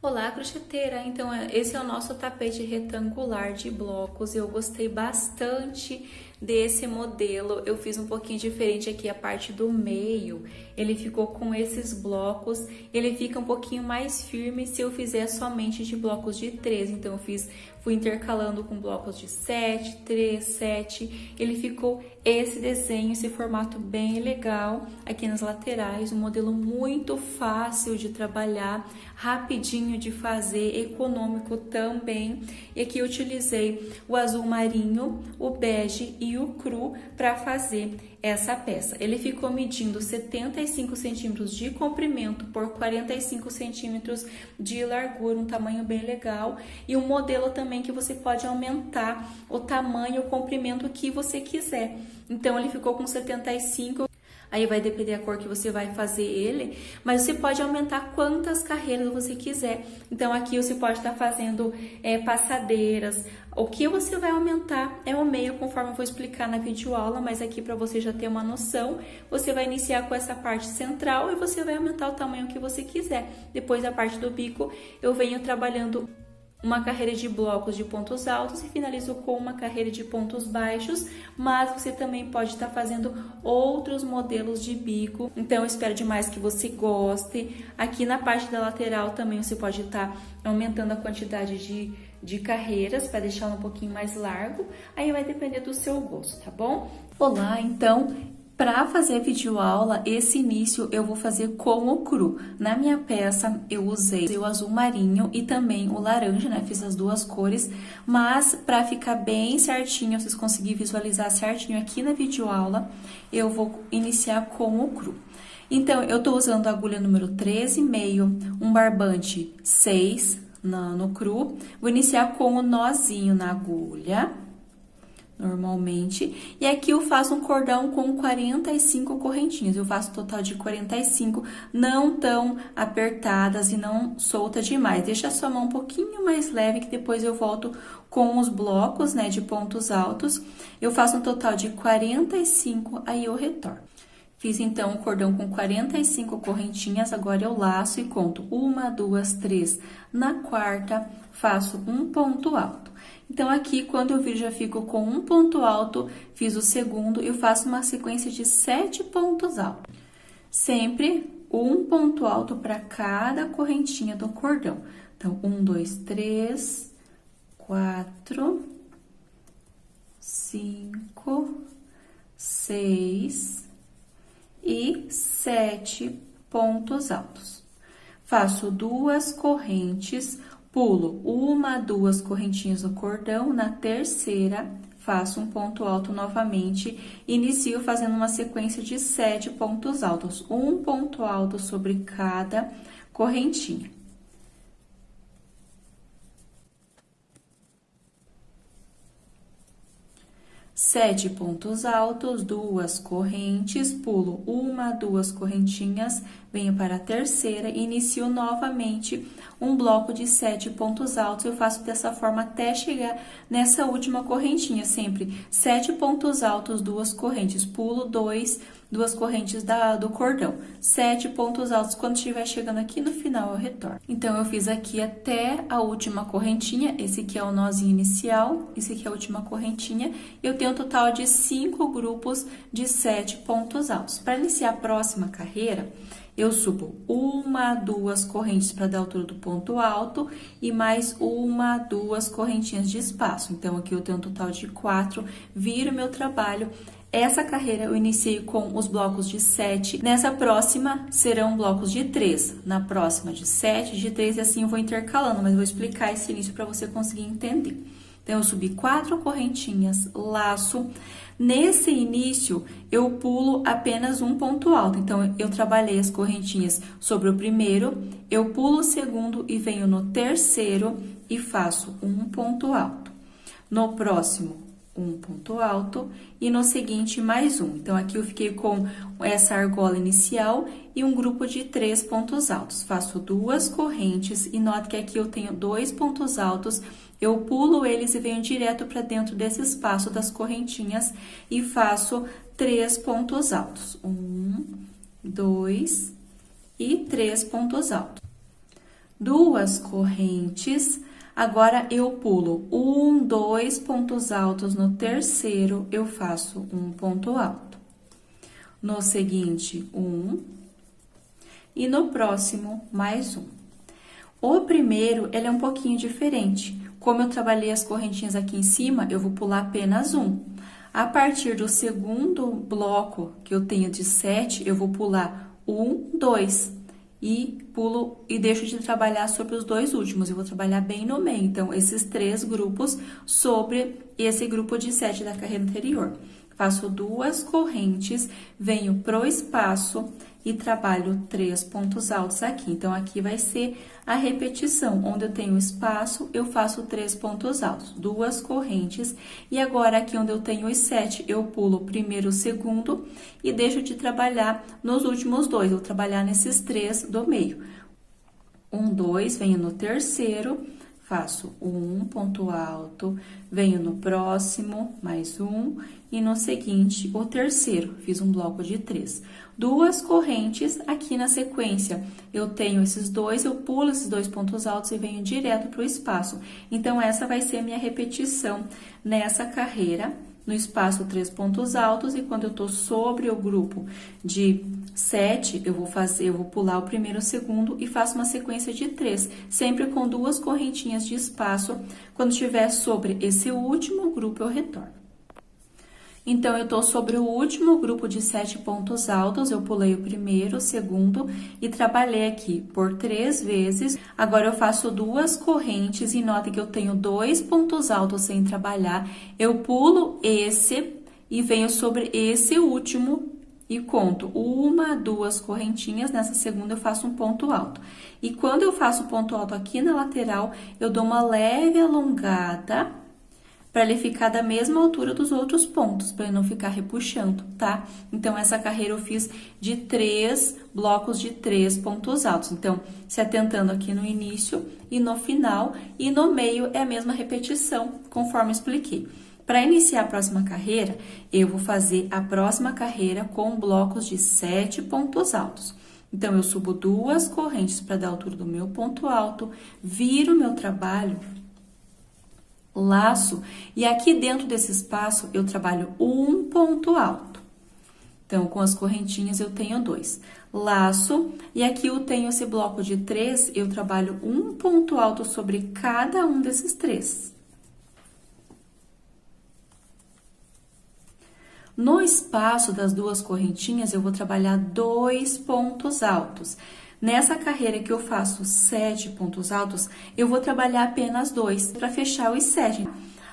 Olá, crocheteira! Então, esse é o nosso tapete retangular de blocos. Eu gostei bastante desse modelo. Eu fiz um pouquinho diferente aqui a parte do meio. Ele ficou com esses blocos. Ele fica um pouquinho mais firme se eu fizer somente de blocos de 3. Então, fui intercalando com blocos de 7, 3, 7. Ele ficou esse desenho, esse formato bem legal aqui nas laterais. Um modelo muito fácil de trabalhar, rapidinho de fazer, econômico também. E aqui eu utilizei o azul marinho, o bege e o cru para fazer essa peça. Ele ficou medindo 75 centímetros de comprimento por 45 centímetros de largura, um tamanho bem legal. E um modelo também que você pode aumentar o tamanho, o comprimento que você quiser. Então, ele ficou com 75. Aí vai depender da cor que você vai fazer ele, mas você pode aumentar quantas carreiras você quiser. Então, aqui você pode estar fazendo passadeiras. O que você vai aumentar é o meio, conforme eu vou explicar na videoaula, mas aqui para você já ter uma noção, você vai iniciar com essa parte central e você vai aumentar o tamanho que você quiser. Depois, a parte do bico, eu venho trabalhando uma carreira de blocos de pontos altos e finalizo com uma carreira de pontos baixos, mas você também pode estar fazendo outros modelos de bico. Então, eu espero demais que você goste. Aqui na parte da lateral também você pode estar aumentando a quantidade de carreiras para deixar um pouquinho mais largo. Aí vai depender do seu gosto, tá bom? Olá, então, para fazer a videoaula, esse início eu vou fazer com o cru. Na minha peça, eu usei o azul marinho e também o laranja, né? Fiz as duas cores, mas para ficar bem certinho, vocês conseguirem visualizar certinho aqui na videoaula, eu vou iniciar com o cru. Então, eu tô usando a agulha número 13,5, um barbante 6 no cru. Vou iniciar com o nozinho na agulha, normalmente, e aqui eu faço um cordão com 45 correntinhas. Eu faço um total de 45, não tão apertadas e não solta demais. Deixa a sua mão um pouquinho mais leve, que depois eu volto com os blocos, né, de pontos altos. Eu faço um total de 45, aí eu retorno. Fiz, então, o cordão com 45 correntinhas, agora eu laço e conto 1, 2, 3. Na quarta, faço um ponto alto. Então, aqui, quando eu vir, já fico com um ponto alto, fiz o segundo, eu faço uma sequência de 7 pontos altos. Sempre um ponto alto para cada correntinha do cordão. Então, 1, 2, 3, 4, 5, 6 e 7 pontos altos. Faço 2 correntes, pulo 1, 2 correntinhas do cordão, na terceira, faço um ponto alto novamente, inicio fazendo uma sequência de 7 pontos altos, um ponto alto sobre cada correntinha. 7 pontos altos, 2 correntes, pulo 1, 2 correntinhas, venho para a terceira e inicio novamente um bloco de 7 pontos altos. Eu faço dessa forma até chegar nessa última correntinha, sempre 7 pontos altos, 2 correntes, pulo 2 correntes do cordão, 7 pontos altos. Quando estiver chegando aqui no final, eu retorno. Então, eu fiz aqui até a última correntinha, esse aqui é o nozinho inicial, esse aqui é a última correntinha. Eu tenho um total de 5 grupos de 7 pontos altos. Para iniciar a próxima carreira, eu subo 1, 2 correntes para dar a altura do ponto alto e mais 1, 2 correntinhas de espaço. Então, aqui eu tenho um total de 4, viro meu trabalho. Essa carreira eu iniciei com os blocos de 7, nessa próxima serão blocos de 3, na próxima de 7, de 3 e assim eu vou intercalando, mas vou explicar esse início para você conseguir entender. Então, eu subi 4 correntinhas, laço. Nesse início, eu pulo apenas um ponto alto. Então, eu trabalhei as correntinhas sobre o primeiro, eu pulo o segundo e venho no terceiro e faço um ponto alto. No próximo, um ponto alto e no seguinte mais um. Então, aqui eu fiquei com essa argola inicial e um grupo de 3 pontos altos. Faço 2 correntes e note que aqui eu tenho 2 pontos altos. Eu pulo eles e venho direto para dentro desse espaço das correntinhas e faço 3 pontos altos. 1, 2 e 3 pontos altos. 2 correntes. Agora, eu pulo 1, 2 pontos altos. No terceiro, eu faço um ponto alto. No seguinte, 1. E no próximo, mais um. O primeiro, ele é um pouquinho diferente. Como eu trabalhei as correntinhas aqui em cima, eu vou pular apenas um. A partir do segundo bloco, que eu tenho de 7, eu vou pular 1, 2. E pulo e deixo de trabalhar sobre os dois últimos. Eu vou trabalhar bem no meio. Então, esses 3 grupos sobre esse grupo de 7 da carreira anterior. Faço 2 correntes, venho pro espaço e trabalho 3 pontos altos aqui. Então, aqui vai ser a repetição. Onde eu tenho espaço, eu faço 3 pontos altos, 2 correntes. E agora, aqui onde eu tenho os 7, eu pulo o primeiro, o segundo e deixo de trabalhar nos últimos 2. Eu vou trabalhar nesses 3 do meio. 1, 2, venho no terceiro, faço um ponto alto, venho no próximo, mais um, e no seguinte, o terceiro, fiz um bloco de 3. 2 correntes aqui na sequência. Eu tenho esses 2, eu pulo esses 2 pontos altos e venho direto para o espaço. Então, essa vai ser a minha repetição nessa carreira. No espaço, 3 pontos altos, e quando eu tô sobre o grupo de 7, eu vou pular o primeiro, o segundo e faço uma sequência de 3, sempre com 2 correntinhas de espaço. Quando estiver sobre esse último grupo, eu retorno. Então, eu tô sobre o último grupo de 7 pontos altos, eu pulei o primeiro, o segundo e trabalhei aqui por 3 vezes. Agora, eu faço 2 correntes e nota que eu tenho 2 pontos altos sem trabalhar. Eu pulo esse e venho sobre esse último e conto 1, 2 correntinhas. Nessa segunda, eu faço um ponto alto. E quando eu faço ponto alto aqui na lateral, eu dou uma leve alongada para ele ficar da mesma altura dos outros pontos, para ele não ficar repuxando, tá? Então, essa carreira eu fiz de 3 blocos de 3 pontos altos. Então, se atentando aqui no início e no final, e no meio é a mesma repetição, conforme expliquei. Para iniciar a próxima carreira, eu vou fazer a próxima carreira com blocos de 7 pontos altos. Então, eu subo 2 correntes para dar a altura do meu ponto alto, viro meu trabalho, laço, e aqui dentro desse espaço eu trabalho um ponto alto. Então, com as correntinhas eu tenho 2. Laço, e aqui eu tenho esse bloco de 3, eu trabalho um ponto alto sobre cada um desses 3. No espaço das 2 correntinhas, eu vou trabalhar 2 pontos altos. Nessa carreira que eu faço 7 pontos altos, eu vou trabalhar apenas 2 para fechar os 7.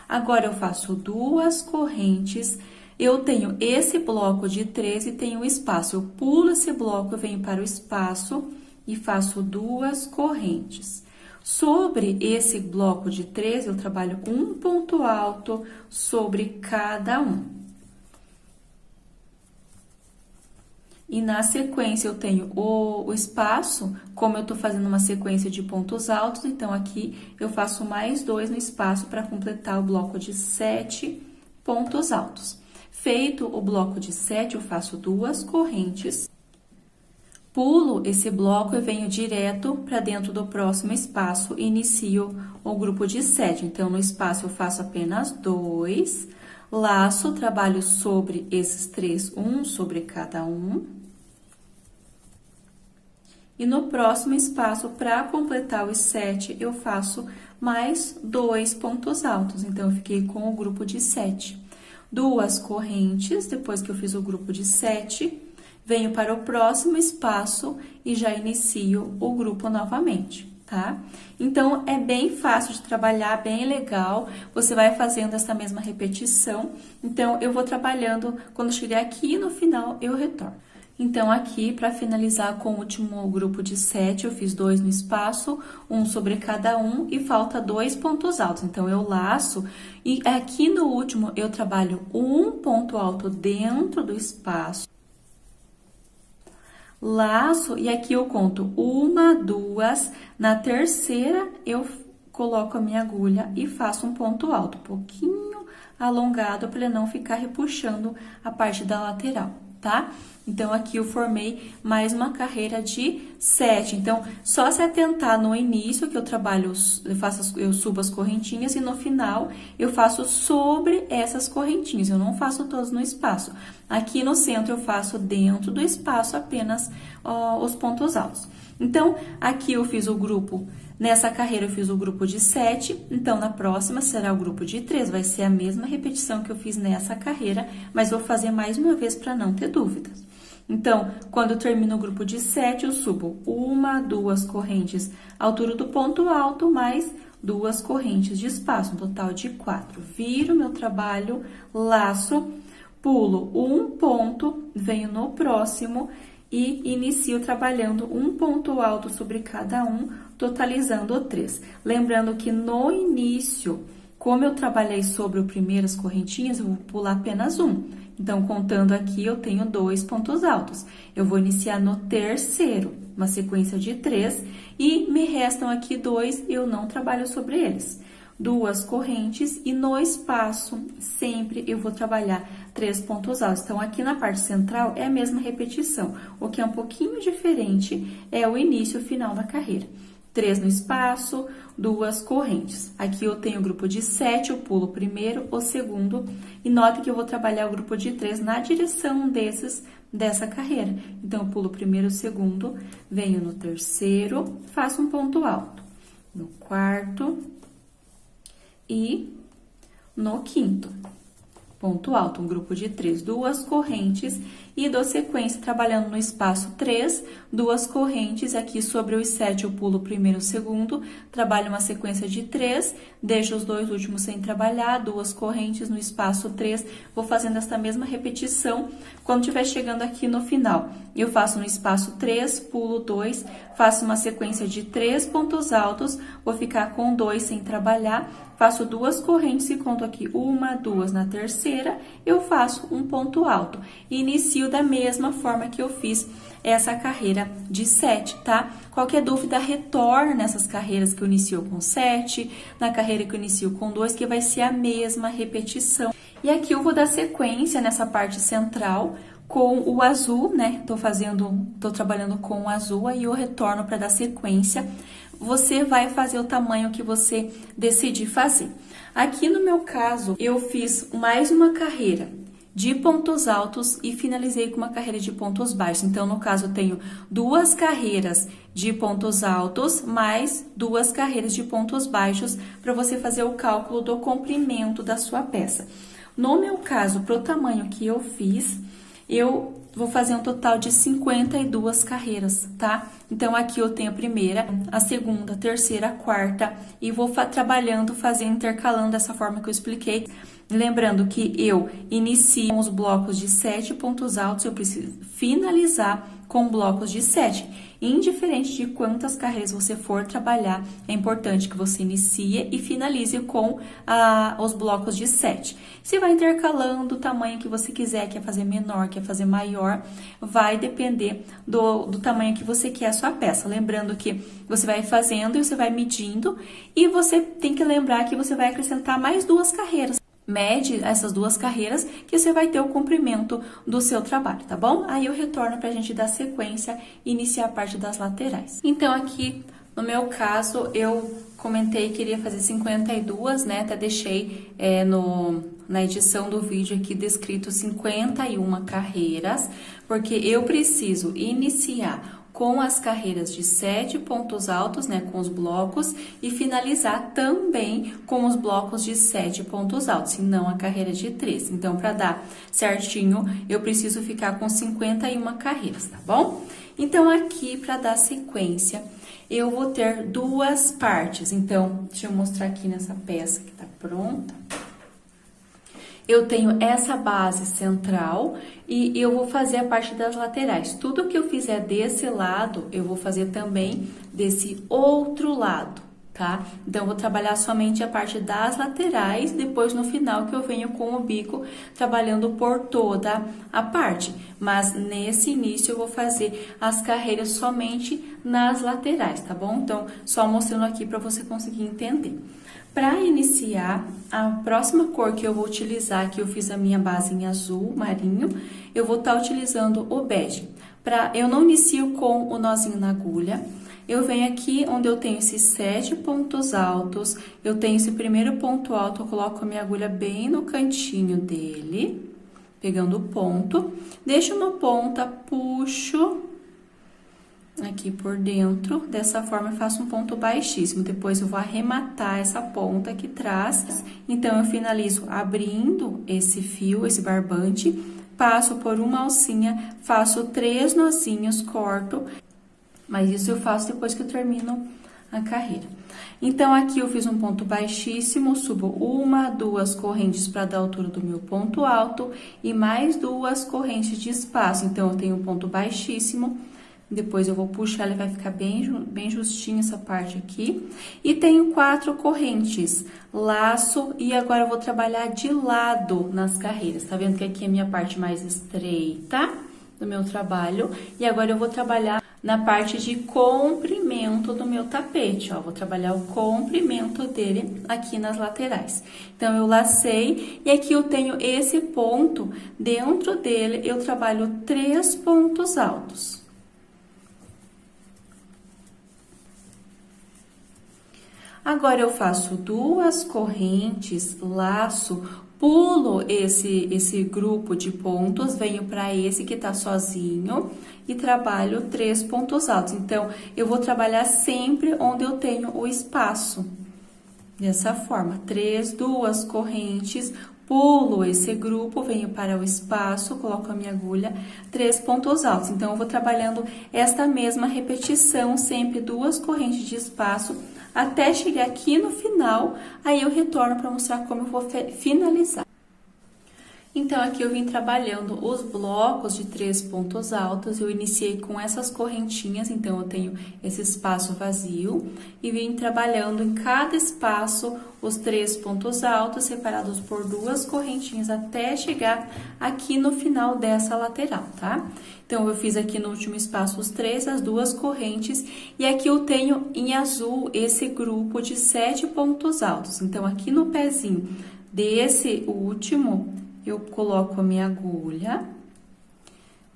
Agora, eu faço 2 correntes, eu tenho esse bloco de 3 e tenho o espaço. Eu pulo esse bloco, eu venho para o espaço e faço 2 correntes. Sobre esse bloco de 3, eu trabalho um ponto alto sobre cada um. E na sequência, eu tenho o espaço, como eu tô fazendo uma sequência de pontos altos, então, aqui eu faço mais 2 no espaço para completar o bloco de 7 pontos altos. Feito o bloco de 7, eu faço 2 correntes, pulo esse bloco e venho direto para dentro do próximo espaço e inicio o grupo de 7. Então, no espaço, eu faço apenas 2, laço, trabalho sobre esses 3, um sobre cada um. E no próximo espaço, para completar os 7, eu faço mais 2 pontos altos. Então, eu fiquei com o grupo de 7. 2 correntes, depois que eu fiz o grupo de 7, venho para o próximo espaço e já inicio o grupo novamente, tá? Então, é bem fácil de trabalhar, bem legal. Você vai fazendo essa mesma repetição. Então, eu vou trabalhando, quando chegar aqui no final, eu retorno. Então, aqui, para finalizar com o último grupo de 7, eu fiz 2 no espaço, um sobre cada um, e falta 2 pontos altos. Então, eu laço, e aqui no último, eu trabalho um ponto alto dentro do espaço, laço, e aqui eu conto 1, 2, na terceira, eu coloco a minha agulha e faço um ponto alto, um pouquinho alongado, para ele não ficar repuxando a parte da lateral, tá? Então, aqui eu formei mais uma carreira de 7. Então, só se atentar no início que eu trabalho, eu subo as correntinhas e no final eu faço sobre essas correntinhas. Eu não faço todas no espaço. Aqui no centro eu faço dentro do espaço apenas os pontos altos. Então, aqui eu fiz o grupo, nessa carreira eu fiz o grupo de 7, então na próxima será o grupo de 3, vai ser a mesma repetição que eu fiz nessa carreira, mas vou fazer mais uma vez para não ter dúvidas. Então, quando eu termino o grupo de 7, eu subo 1, 2 correntes à altura do ponto alto, mais 2 correntes de espaço, um total de 4. Viro meu trabalho, laço, pulo um ponto, venho no próximo e inicio trabalhando um ponto alto sobre cada um, totalizando 3. Lembrando que no início, como eu trabalhei sobre o primeiro as correntinhas, eu vou pular apenas um. Então, contando aqui, eu tenho 2 pontos altos. Eu vou iniciar no terceiro, uma sequência de 3, e me restam aqui 2, eu não trabalho sobre eles. 2 correntes e no espaço, sempre eu vou trabalhar 3 pontos altos. Então, aqui na parte central é a mesma repetição. O que é um pouquinho diferente é o início e o final da carreira. 3 no espaço, 2 correntes. Aqui eu tenho o grupo de 7, eu pulo o primeiro, o segundo, e note que eu vou trabalhar o grupo de 3 na direção dessa carreira. Então, eu pulo o primeiro, o segundo, venho no terceiro, faço um ponto alto. No quarto e no quinto. Ponto alto, um grupo de 3, 2 correntes e dou sequência trabalhando no espaço 3, 2 correntes, aqui sobre os 7 eu pulo o primeiro e o segundo, trabalho uma sequência de 3, deixo os 2 últimos sem trabalhar, 2 correntes no espaço 3, vou fazendo essa mesma repetição, quando estiver chegando aqui no final, eu faço no espaço 3, pulo 2, faço uma sequência de 3 pontos altos, vou ficar com 2 sem trabalhar, faço 2 correntes e conto aqui 1, 2 na terceira, eu faço um ponto alto. E inicio da mesma forma que eu fiz essa carreira de 7, tá? Qualquer dúvida, retorna nessas carreiras que eu inicio com 7, na carreira que eu inicio com 2, que vai ser a mesma repetição. E aqui eu vou dar sequência nessa parte central com o azul, né? Tô trabalhando com o azul, aí eu retorno para dar sequência. Você vai fazer o tamanho que você decidir fazer. Aqui no meu caso, eu fiz mais uma carreira de pontos altos e finalizei com uma carreira de pontos baixos. Então, no caso, eu tenho 2 carreiras de pontos altos, mais 2 carreiras de pontos baixos, para você fazer o cálculo do comprimento da sua peça. No meu caso, para o tamanho que eu fiz, eu vou fazer um total de 52 carreiras, tá? Então, aqui eu tenho a primeira, a segunda, a terceira, a quarta, e vou trabalhando, fazendo, intercalando dessa forma que eu expliquei. Lembrando que eu inicio com os blocos de 7 pontos altos, eu preciso finalizar com blocos de 7. Indiferente de quantas carreiras você for trabalhar, é importante que você inicie e finalize com os blocos de 7. Você vai intercalando o tamanho que você quiser, quer fazer menor, quer fazer maior, vai depender do tamanho que você quer a sua peça. Lembrando que você vai fazendo e você vai medindo, e você tem que lembrar que você vai acrescentar mais 2 carreiras. Mede essas 2 carreiras que você vai ter o comprimento do seu trabalho, tá bom? Aí eu retorno pra gente dar sequência e iniciar a parte das laterais. Então, aqui, no meu caso, eu comentei que iria fazer 52, né? Até deixei na edição do vídeo aqui descrito 51 carreiras, porque eu preciso iniciar com as carreiras de 7 pontos altos, né, com os blocos, e finalizar também com os blocos de 7 pontos altos, e não a carreira de 3. Então, para dar certinho, eu preciso ficar com 51 carreiras, tá bom? Então, aqui, para dar sequência, eu vou ter 2 partes. Então, deixa eu mostrar aqui nessa peça que tá pronta. Eu tenho essa base central e eu vou fazer a parte das laterais. Tudo que eu fizer desse lado, eu vou fazer também desse outro lado, tá? Então, eu vou trabalhar somente a parte das laterais, depois no final que eu venho com o bico trabalhando por toda a parte. Mas nesse início eu vou fazer as carreiras somente nas laterais, tá bom? Então, só mostrando aqui para você conseguir entender. Para iniciar, a próxima cor que eu vou utilizar, que eu fiz a minha base em azul marinho, eu vou estar utilizando o bege. Eu não inicio com o nozinho na agulha. Eu venho aqui onde eu tenho esses 7 pontos altos, eu tenho esse primeiro ponto alto, eu coloco a minha agulha bem no cantinho dele, pegando o ponto, deixo uma ponta, puxo aqui por dentro, dessa forma eu faço um ponto baixíssimo, depois eu vou arrematar essa ponta aqui atrás, então eu finalizo abrindo esse fio, esse barbante, passo por uma alcinha, faço 3 nozinhos, corto. Mas isso eu faço depois que eu termino a carreira. Então, aqui eu fiz um ponto baixíssimo, subo 1, 2 correntes para dar a altura do meu ponto alto e mais 2 correntes de espaço. Então, eu tenho um ponto baixíssimo, depois eu vou puxar, ele vai ficar bem justinho essa parte aqui. E tenho 4 correntes, laço, e agora eu vou trabalhar de lado nas carreiras. Tá vendo que aqui é a minha parte mais estreita do meu trabalho? E agora eu vou trabalhar na parte de comprimento do meu tapete, ó, vou trabalhar o comprimento dele aqui nas laterais. Então, eu lacei e aqui eu tenho esse ponto, dentro dele eu trabalho 3 pontos altos. Agora, eu faço 2 correntes, laço, pulo esse grupo de pontos, venho para esse que tá sozinho e trabalho 3 pontos altos. Então, eu vou trabalhar sempre onde eu tenho o espaço. Dessa forma, 2 correntes, pulo esse grupo, venho para o espaço, coloco a minha agulha, 3 pontos altos. Então, eu vou trabalhando esta mesma repetição, sempre 2 correntes de espaço, até chegar aqui no final, aí eu retorno para mostrar como eu vou finalizar. Então, aqui eu vim trabalhando os blocos de 3 pontos altos, eu iniciei com essas correntinhas, então eu tenho esse espaço vazio, e vim trabalhando em cada espaço os 3 pontos altos, separados por 2 correntinhas, até chegar aqui no final dessa lateral, tá? Então, eu fiz aqui no último espaço os 3, as 2 correntes, e aqui eu tenho em azul esse grupo de 7 pontos altos. Então, aqui no pezinho desse último, eu coloco a minha agulha,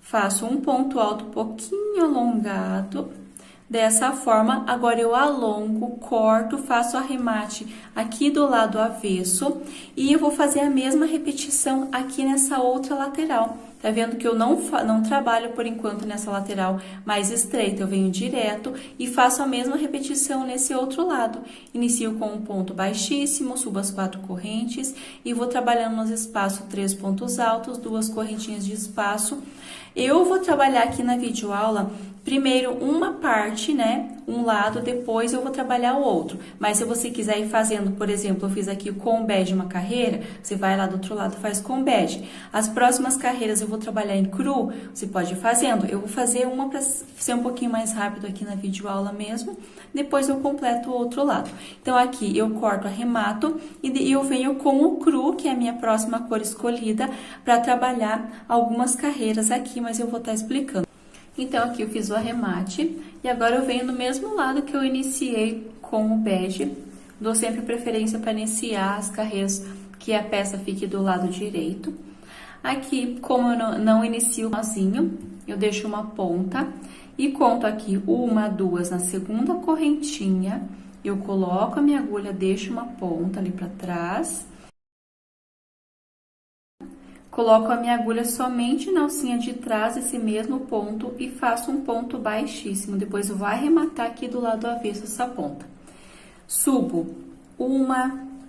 faço um ponto alto um pouquinho alongado, dessa forma, agora eu alongo, corto, faço arremate aqui do lado avesso e eu vou fazer a mesma repetição aqui nessa outra lateral. Tá vendo que eu não trabalho por enquanto nessa lateral mais estreita, eu venho direto e faço a mesma repetição nesse outro lado. Inicio com um ponto baixíssimo, subo as 4 correntes e vou trabalhando nos espaços 3 pontos altos, 2 correntinhas de espaço. Eu vou trabalhar aqui na videoaula primeiro uma parte, né, um lado, depois eu vou trabalhar o outro. Mas se você quiser ir fazendo, por exemplo, eu fiz aqui com bege uma carreira, você vai lá do outro lado e faz com bege. As próximas carreiras eu vou trabalhar em cru, você pode ir fazendo. Eu vou fazer uma para ser um pouquinho mais rápido aqui na videoaula mesmo, depois eu completo o outro lado. Então, aqui eu corto, arremato e eu venho com o cru, que é a minha próxima cor escolhida, para trabalhar algumas carreiras aqui, mas eu vou estar explicando. Então, aqui eu fiz o arremate e agora eu venho no mesmo lado que eu iniciei com o bege. Dou sempre preferência para iniciar as carreiras que a peça fique do lado direito. Aqui, como eu não inicio sozinho, eu deixo uma ponta e conto aqui 1, 2 na segunda correntinha. Eu coloco a minha agulha, deixo uma ponta ali para trás. Coloco a minha agulha somente na alcinha de trás, esse mesmo ponto, e faço um ponto baixíssimo. Depois eu vou arrematar aqui do lado avesso essa ponta. Subo 1,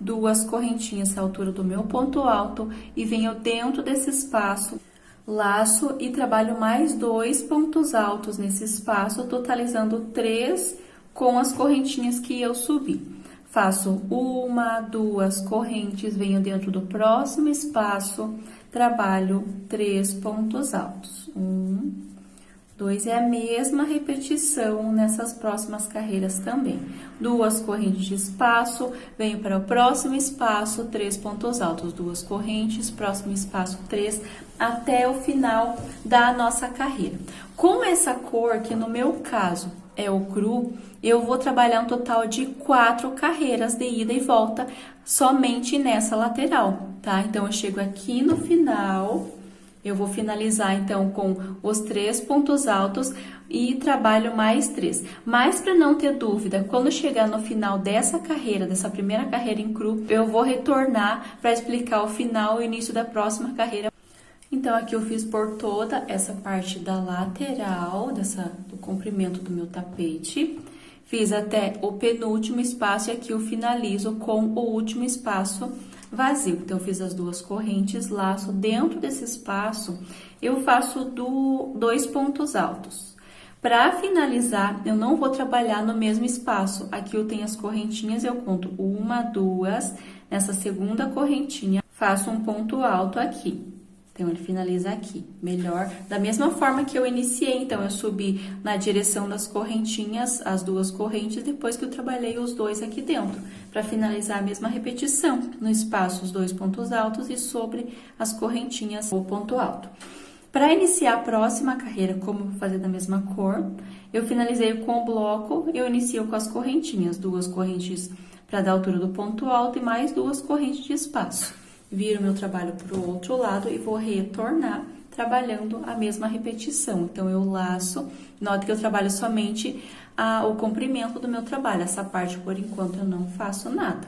2 correntinhas à altura do meu ponto alto e venho dentro desse espaço, laço e trabalho mais 2 pontos altos nesse espaço, totalizando 3 com as correntinhas que eu subi. Faço 1, 2 correntes, venho dentro do próximo espaço, trabalho 3 pontos altos. 1, 2 é a mesma repetição nessas próximas carreiras também. 2 correntes de espaço, venho para o próximo espaço, 3 pontos altos, 2 correntes, próximo espaço 3, até o final da nossa carreira. Com essa cor, que no meu caso é o cru, eu vou trabalhar um total de 4 carreiras de ida e volta, somente nessa lateral, tá? Então, eu chego aqui no final... Eu vou finalizar, então, com os 3 pontos altos e trabalho mais 3. Mas, para não ter dúvida, quando chegar no final dessa carreira, dessa primeira carreira em cru, eu vou retornar para explicar o final e o início da próxima carreira. Então, aqui eu fiz por toda essa parte da lateral, do comprimento do meu tapete. Fiz até o penúltimo espaço e aqui eu finalizo com o último espaço vazio. Então, eu fiz as 2 correntes, laço. Dentro desse espaço, eu faço 2 pontos altos. Para finalizar, eu não vou trabalhar no mesmo espaço. Aqui eu tenho as correntinhas, eu conto 1, 2, nessa segunda correntinha, faço um ponto alto aqui. Então, ele finaliza aqui, melhor. Da mesma forma que eu iniciei, então, eu subi na direção das correntinhas, as 2 correntes, depois que eu trabalhei os 2 aqui dentro, para finalizar a mesma repetição. No espaço, os 2 pontos altos e sobre as correntinhas, o ponto alto. Para iniciar a próxima carreira, como eu vou fazer da mesma cor, eu finalizei com o bloco, eu inicio com as correntinhas, 2 correntes para dar a altura do ponto alto e mais 2 correntes de espaço. Viro meu trabalho para o outro lado e vou retornar trabalhando a mesma repetição. Então, eu laço, note que eu trabalho somente o comprimento do meu trabalho. Essa parte, por enquanto, eu não faço nada.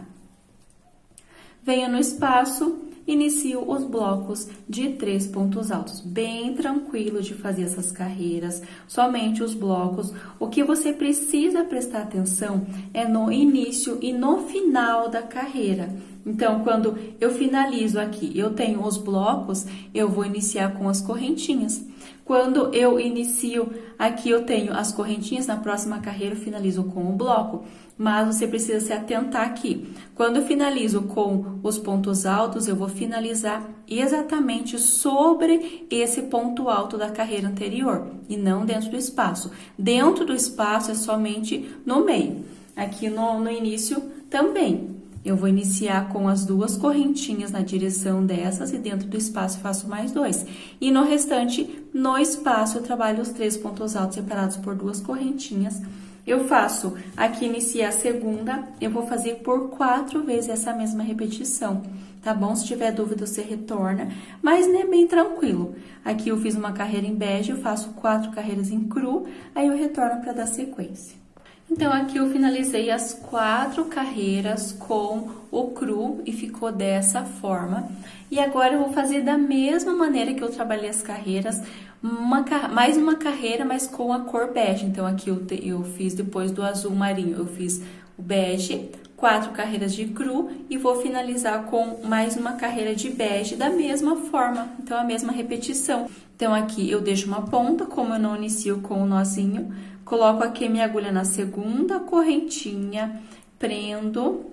Venho no espaço, inicio os blocos de 3 pontos altos. Bem tranquilo de fazer essas carreiras, somente os blocos. O que você precisa prestar atenção é no início e no final da carreira. Então, quando eu finalizo aqui, eu tenho os blocos, eu vou iniciar com as correntinhas. Quando eu inicio aqui, eu tenho as correntinhas, na próxima carreira eu finalizo com o bloco. Mas você precisa se atentar aqui. Quando eu finalizo com os pontos altos, eu vou finalizar exatamente sobre esse ponto alto da carreira anterior, e não dentro do espaço. Dentro do espaço é somente no meio. Aqui no início também. Eu vou iniciar com as 2 correntinhas na direção dessas e dentro do espaço faço mais 2. E no restante, no espaço, eu trabalho os 3 pontos altos separados por 2 correntinhas. Eu faço aqui, iniciar a segunda, eu vou fazer por 4 vezes essa mesma repetição, tá bom? Se tiver dúvida, você retorna, mas é bem tranquilo. Aqui eu fiz uma carreira em bege, eu faço 4 carreiras em cru, aí eu retorno para dar sequência. Então, aqui eu finalizei as 4 carreiras com o cru e ficou dessa forma. E agora eu vou fazer da mesma maneira que eu trabalhei as carreiras, mais uma carreira, mas com a cor bege. Então, aqui eu fiz depois do azul marinho, eu fiz o bege, 4 carreiras de cru e vou finalizar com mais uma carreira de bege da mesma forma. Então, a mesma repetição. Então, aqui eu deixo uma ponta, como eu não inicio com o nozinho, coloco aqui minha agulha na segunda correntinha, prendo,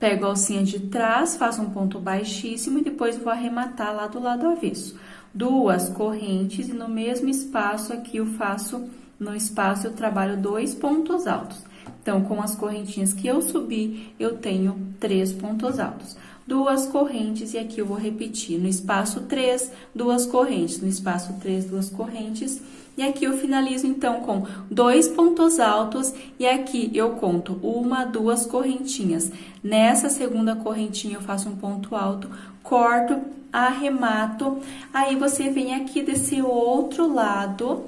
pego a alcinha de trás, faço um ponto baixíssimo e depois vou arrematar lá do lado avesso. 2 correntes e no mesmo espaço aqui no espaço eu trabalho 2 pontos altos. Então, com as correntinhas que eu subi, eu tenho 3 pontos altos. 2 correntes e aqui eu vou repetir. No espaço 3, 2 correntes. No espaço 3, 2 correntes. E aqui eu finalizo, então, com 2 pontos altos e aqui eu conto 1, 2 correntinhas. Nessa segunda correntinha eu faço um ponto alto, corto, arremato. Aí, você vem aqui desse outro lado,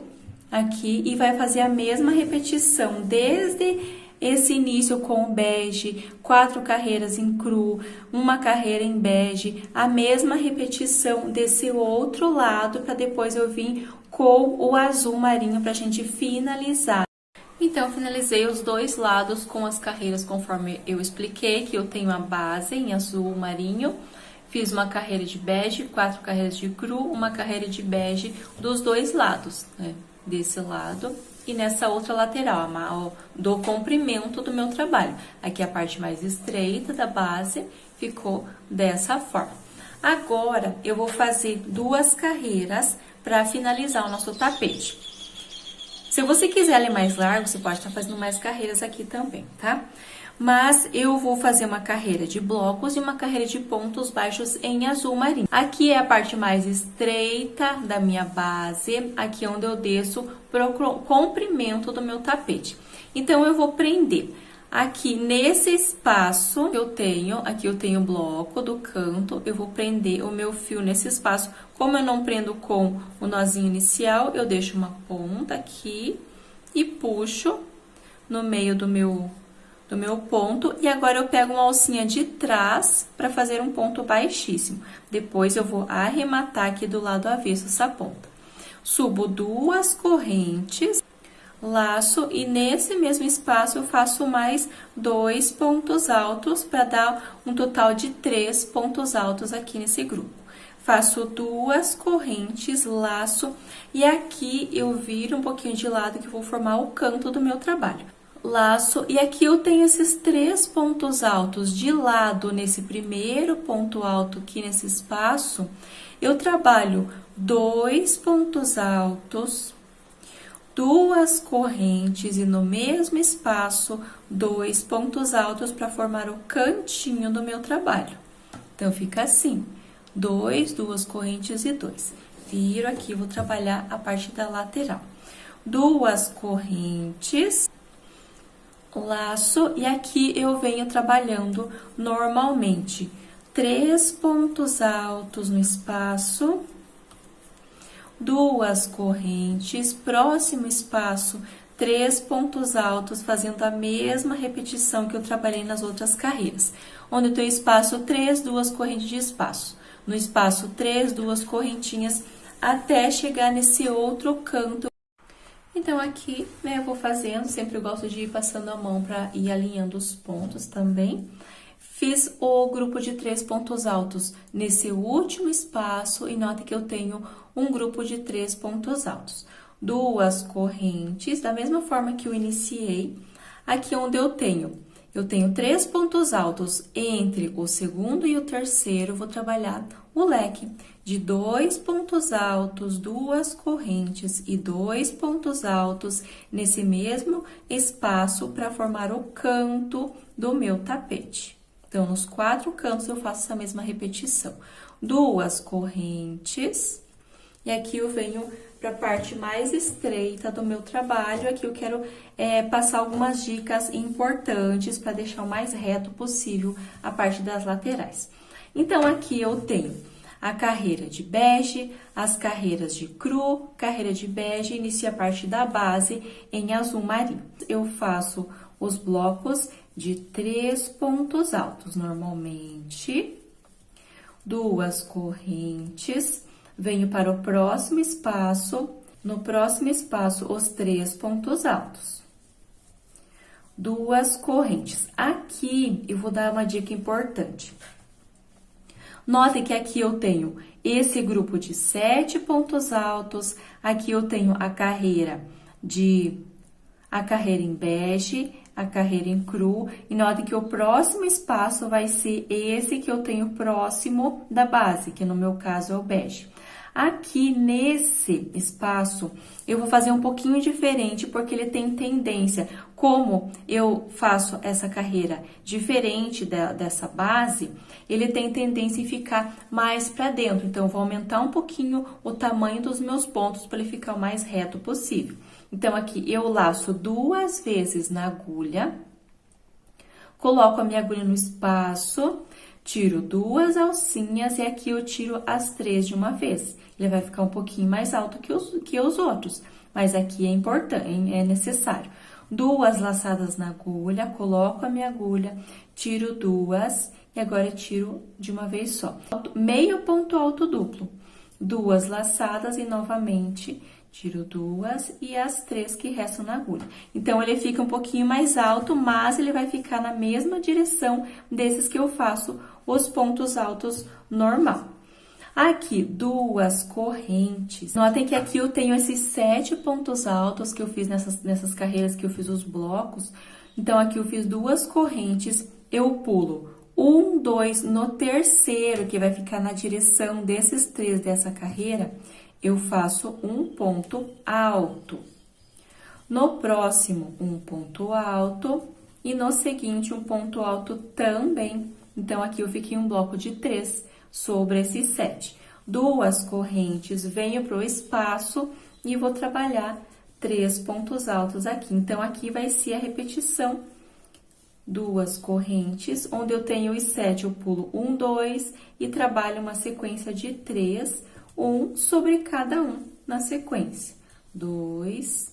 aqui, e vai fazer a mesma repetição, desde esse início com o bege, 4 carreiras em cru, 1 carreira em bege, a mesma repetição desse outro lado, para depois eu vir com o azul marinho para a gente finalizar. Então, finalizei os 2 lados com as carreiras conforme eu expliquei, que eu tenho a base em azul marinho, fiz uma carreira de bege, 4 carreiras de cru, 1 carreira de bege dos 2 lados, né? Desse lado e nessa outra lateral, do comprimento do meu trabalho. Aqui a parte mais estreita da base ficou dessa forma. Agora, eu vou fazer 2 carreiras para finalizar o nosso tapete. Se você quiser ele mais largo, você pode estar fazendo mais carreiras aqui também, tá? Mas eu vou fazer uma carreira de blocos e uma carreira de pontos baixos em azul marinho. Aqui é a parte mais estreita da minha base, aqui é onde eu desço pro comprimento do meu tapete. Então, eu vou prender aqui nesse espaço que eu tenho, aqui eu tenho o bloco do canto, eu vou prender o meu fio nesse espaço. Como eu não prendo com o nozinho inicial, eu deixo uma ponta aqui e puxo no meio do meu ponto, e agora eu pego uma alcinha de trás para fazer um ponto baixíssimo. Depois, eu vou arrematar aqui do lado avesso essa ponta. Subo 2 correntes, laço, e nesse mesmo espaço eu faço mais 2 pontos altos para dar um total de 3 pontos altos aqui nesse grupo. Faço 2 correntes, laço, e aqui eu viro um pouquinho de lado que eu vou formar o canto do meu trabalho. Laço, e aqui eu tenho esses 3 pontos altos de lado nesse primeiro ponto alto aqui nesse espaço. Eu trabalho 2 pontos altos, 2 correntes e no mesmo espaço 2 pontos altos para formar o cantinho do meu trabalho. Então, fica assim, 2 correntes e 2. Viro aqui, vou trabalhar a parte da lateral. 2 correntes, laço, e aqui eu venho trabalhando normalmente 3 pontos altos no espaço, 2 correntes, próximo espaço, 3 pontos altos, fazendo a mesma repetição que eu trabalhei nas outras carreiras. Onde eu tenho espaço 3, 2 correntes de espaço. No espaço 3, 2 correntinhas, até chegar nesse outro canto. Então, aqui, né, eu vou fazendo, sempre eu gosto de ir passando a mão para ir alinhando os pontos também. Fiz o grupo de 3 pontos altos nesse último espaço, e nota que eu tenho um grupo de 3 pontos altos. 2 correntes, da mesma forma que eu iniciei, aqui onde eu tenho 3 pontos altos entre o segundo e o terceiro, vou trabalhar o leque de 2 pontos altos, 2 correntes e 2 pontos altos nesse mesmo espaço para formar o canto do meu tapete. Então, nos 4 cantos eu faço essa mesma repetição. 2 correntes, e aqui eu venho para a parte mais estreita do meu trabalho. Aqui eu quero passar algumas dicas importantes para deixar o mais reto possível a parte das laterais. Então, aqui eu tenho a carreira de bege, as carreiras de cru, carreira de bege, inicio a parte da base em azul marinho. Eu faço os blocos de 3 pontos altos, normalmente, 2 correntes, venho para o próximo espaço, no próximo espaço, os 3 pontos altos, 2 correntes. Aqui, eu vou dar uma dica importante. Notem que aqui eu tenho esse grupo de 7 pontos altos, aqui eu tenho a carreira em bege, a carreira em cru, e notem que o próximo espaço vai ser esse que eu tenho próximo da base, que no meu caso é o bege. Aqui nesse espaço, eu vou fazer um pouquinho diferente, porque ele tem tendência, como eu faço essa carreira diferente dessa base, ele tem tendência em ficar mais para dentro. Então, eu vou aumentar um pouquinho o tamanho dos meus pontos para ele ficar o mais reto possível. Então, aqui eu laço 2 vezes na agulha, coloco a minha agulha no espaço, tiro 2 alcinhas e aqui eu tiro as 3 de uma vez. Ele vai ficar um pouquinho mais alto que os outros, mas aqui é importante, é necessário. 2 laçadas na agulha, coloco a minha agulha, tiro 2 e agora eu tiro de uma vez só. Meio ponto alto duplo, 2 laçadas e novamente tiro 2 e as 3 que restam na agulha. Então, ele fica um pouquinho mais alto, mas ele vai ficar na mesma direção desses que eu faço os pontos altos normal. Aqui, 2 correntes. Notem que aqui eu tenho esses 7 pontos altos que eu fiz nessas carreiras que eu fiz os blocos. Então, aqui eu fiz 2 correntes, eu pulo 1, 2 no terceiro, que vai ficar na direção desses 3 dessa carreira. eu faço um ponto alto. No próximo, um ponto alto e no seguinte, um ponto alto também. Então, aqui eu fiquei um bloco de 3 sobre esses 7. 2 correntes, venho para o espaço e vou trabalhar 3 pontos altos aqui. Então, aqui vai ser a repetição. 2 correntes, onde eu tenho os 7, eu pulo 1, 2 e trabalho uma sequência de 3, 1 sobre cada um na sequência. 2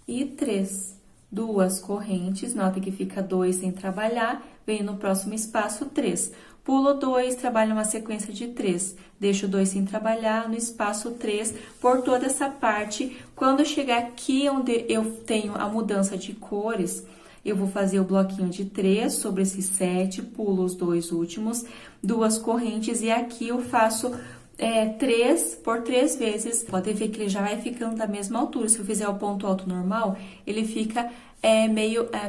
e 3. 2 correntes, nota que fica 2 sem trabalhar, venho no próximo espaço 3. Pulo 2, trabalho uma sequência de 3. Deixo 2 sem trabalhar, no espaço 3, por toda essa parte. Quando eu chegar aqui onde eu tenho a mudança de cores, eu vou fazer o bloquinho de 3 sobre esses 7, pulo os 2 últimos, 2 correntes, e aqui eu faço 3 por 3 vezes. Pode ver que ele já vai ficando da mesma altura. Se eu fizer o ponto alto normal, ele fica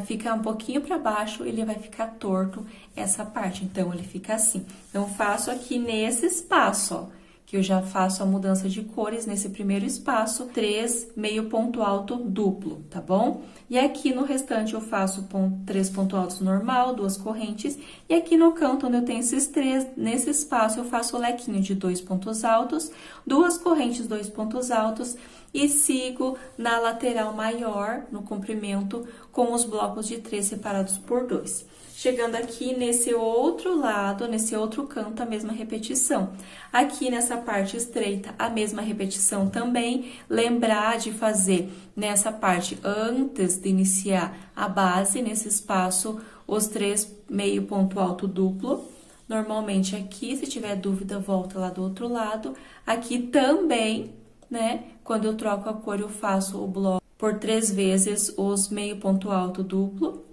fica um pouquinho para baixo, ele vai ficar torto essa parte. Então, ele fica assim. Então, eu faço aqui nesse espaço, ó, que eu já faço a mudança de cores nesse primeiro espaço, 3 meio ponto alto duplo, tá bom? E aqui no restante eu faço 3 pontos altos normal, 2 correntes, e aqui no canto onde eu tenho esses 3, nesse espaço eu faço o lequinho de 2 pontos altos, 2 correntes, 2 pontos altos, e sigo na lateral maior, no comprimento, com os blocos de 3 separados por 2. Chegando aqui nesse outro lado, nesse outro canto, a mesma repetição. Aqui nessa parte estreita, a mesma repetição também. Lembrar de fazer nessa parte, antes de iniciar a base, nesse espaço, os 3 meio ponto alto duplo. Normalmente aqui, se tiver dúvida, volta lá do outro lado. Aqui também, né? Quando eu troco a cor, eu faço o bloco por 3 vezes os meio ponto alto duplo.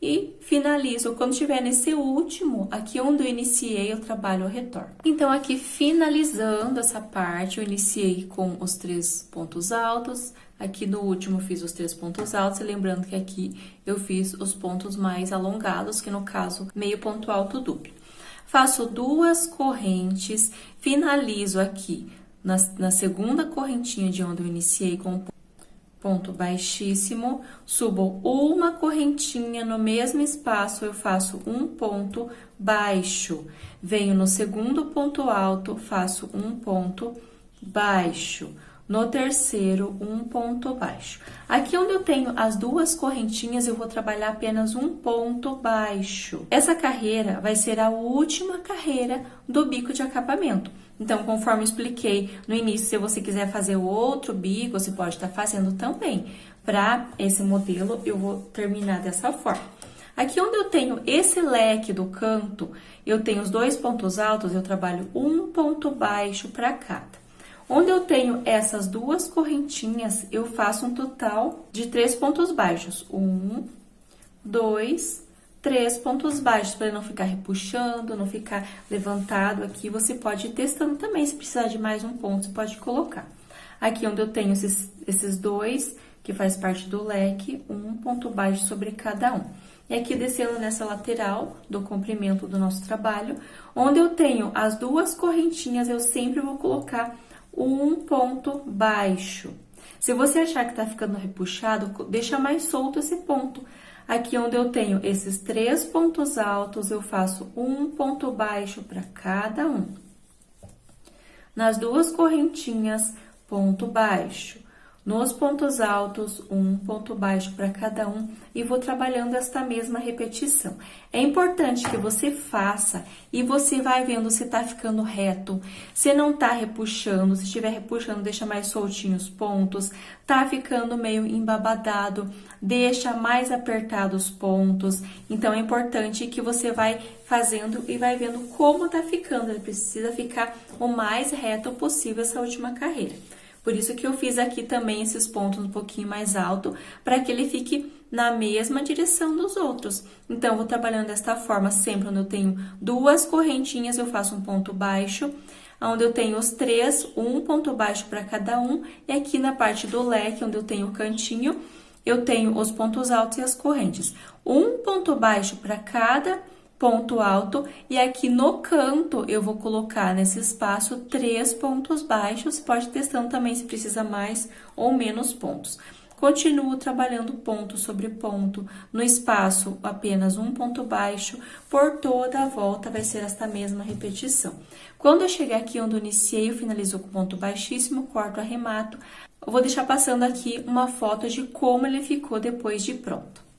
E finalizo. Quando estiver nesse último, aqui onde eu iniciei, eu trabalho o retorno. Então, aqui finalizando essa parte, eu iniciei com os 3 pontos altos. Aqui no último, eu fiz os 3 pontos altos. E lembrando que aqui eu fiz os pontos mais alongados, que no caso, meio ponto alto duplo. Faço 2 correntes, finalizo aqui na segunda correntinha de onde eu iniciei com ponto baixíssimo, subo uma correntinha no mesmo espaço, eu faço um ponto baixo. Venho no segundo ponto alto, faço um ponto baixo. No terceiro, um ponto baixo. Aqui onde eu tenho as 2 correntinhas, eu vou trabalhar apenas um ponto baixo. Essa carreira vai ser a última carreira do bico de acabamento. Então, conforme eu expliquei no início, se você quiser fazer outro bico, você pode estar fazendo também. Para esse modelo, eu vou terminar dessa forma. Aqui onde eu tenho esse leque do canto, eu tenho os 2 pontos altos, eu trabalho um ponto baixo para cada. Onde eu tenho essas 2 correntinhas, eu faço um total de 3 pontos baixos. 1, 2, 3 pontos baixos, para não ficar repuxando, não ficar levantado aqui. Você pode ir testando também, se precisar de mais um ponto, você pode colocar. Aqui onde eu tenho esses 2, que faz parte do leque, um ponto baixo sobre cada um. E aqui descendo nessa lateral do comprimento do nosso trabalho, onde eu tenho as 2 correntinhas, eu sempre vou colocar um ponto baixo. Se você achar que tá ficando repuxado, deixa mais solto esse ponto. Aqui onde eu tenho esses 3 pontos altos, eu faço um ponto baixo para cada um. Nas 2 correntinhas, ponto baixo. Nos pontos altos, um ponto baixo para cada um e vou trabalhando esta mesma repetição. É importante que você faça e você vai vendo se tá ficando reto, se não tá repuxando, se estiver repuxando, deixa mais soltinho os pontos, tá ficando meio embabadado, deixa mais apertado os pontos. Então, é importante que você vai fazendo e vai vendo como tá ficando, ele precisa ficar o mais reto possível essa última carreira. Por isso que eu fiz aqui também esses pontos um pouquinho mais alto, para que ele fique na mesma direção dos outros. Então, eu vou trabalhando desta forma, sempre onde eu tenho 2 correntinhas, eu faço um ponto baixo, onde eu tenho os 3, um ponto baixo para cada um, e aqui na parte do leque, onde eu tenho o cantinho, eu tenho os pontos altos e as correntes. Um ponto baixo para cada ponto alto, e aqui no canto eu vou colocar nesse espaço 3 pontos baixos, pode ir testando também se precisa mais ou menos pontos. Continuo trabalhando ponto sobre ponto, no espaço apenas um ponto baixo, por toda a volta vai ser esta mesma repetição. Quando eu chegar aqui onde eu iniciei, eu finalizo com ponto baixíssimo, corto, arremato. Eu vou deixar passando aqui uma foto de como ele ficou depois de pronto.